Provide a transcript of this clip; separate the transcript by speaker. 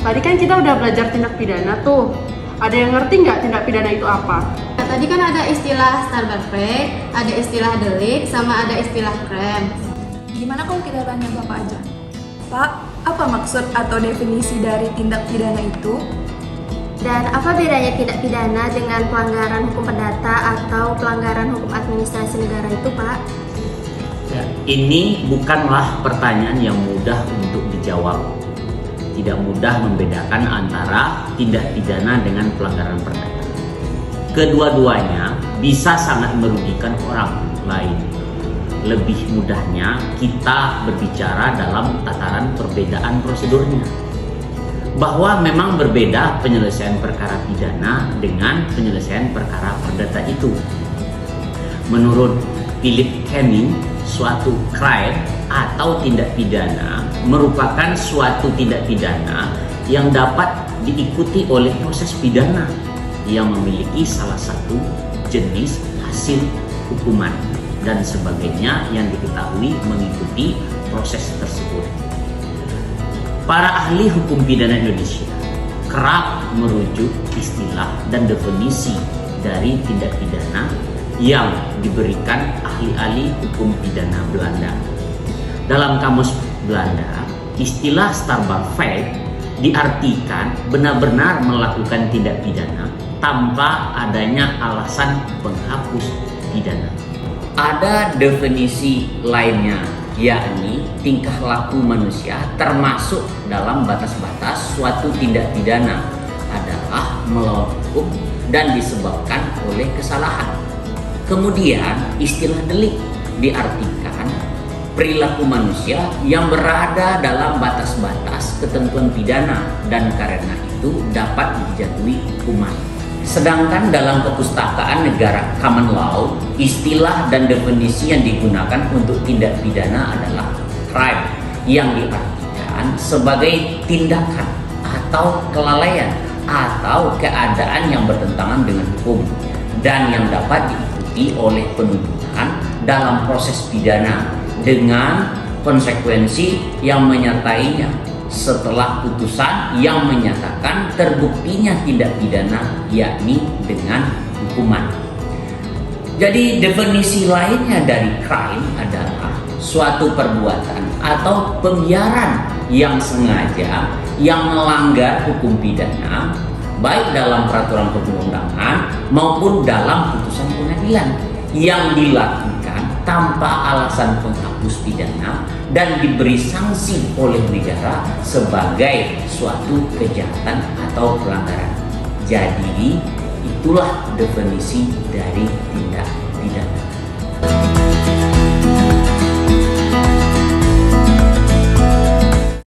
Speaker 1: Tadi kan kita udah belajar tindak pidana tuh. Ada yang ngerti nggak tindak pidana itu apa?
Speaker 2: Nah, tadi kan ada istilah starbarback, ada istilah delik, sama ada istilah crime.
Speaker 3: Gimana kalau kita tanya Bapak aja? Pak, apa maksud atau definisi dari tindak pidana itu?
Speaker 4: Dan apa bedanya tindak pidana dengan pelanggaran hukum perdata atau pelanggaran hukum administrasi negara itu, Pak?
Speaker 5: Ya, ini bukanlah pertanyaan yang mudah untuk dijawab. Tidak mudah membedakan antara tindak pidana dengan pelanggaran perdata. Kedua-duanya bisa sangat merugikan orang lain. Lebih mudahnya kita berbicara dalam tataran perbedaan prosedurnya. Bahwa memang berbeda penyelesaian perkara pidana dengan penyelesaian perkara perdata itu. Menurut Philip Canning, suatu crime atau tindak pidana merupakan suatu tindak pidana yang dapat diikuti oleh proses pidana yang memiliki salah satu jenis hasil hukuman dan sebagainya yang diketahui mengikuti proses tersebut. Para ahli hukum pidana Indonesia kerap merujuk istilah dan definisi dari tindak pidana yang diberikan ahli-ahli hukum pidana Belanda. Dalam kamus Belanda, istilah strafbaar diartikan benar-benar melakukan tindak pidana tanpa adanya alasan penghapus pidana. Ada definisi lainnya, yakni tingkah laku manusia termasuk dalam batas-batas suatu tindak pidana adalah melawan hukum dan disebabkan oleh kesalahan. Kemudian istilah delik diartikan perilaku manusia yang berada dalam batas-batas ketentuan pidana dan karena itu dapat dijatuhi hukuman. Sedangkan dalam perpustakaan negara common law, istilah dan definisi yang digunakan untuk tindak pidana adalah crime yang diartikan sebagai tindakan atau kelalaian atau keadaan yang bertentangan dengan hukum dan yang dapat diikuti oleh penuntutan dalam proses pidana dengan konsekuensi yang menyertainya setelah putusan yang menyatakan terbuktinya tindak pidana, yakni dengan hukuman. Jadi definisi lainnya dari crime adalah suatu perbuatan atau pembiaran yang sengaja yang melanggar hukum pidana baik dalam peraturan perundang-undangan maupun dalam putusan pengadilan yang dilakukan tanpa alasan penghapus pidana dan diberi sanksi oleh negara sebagai suatu kejahatan atau pelanggaran. Jadi itulah definisi dari tindak pidana.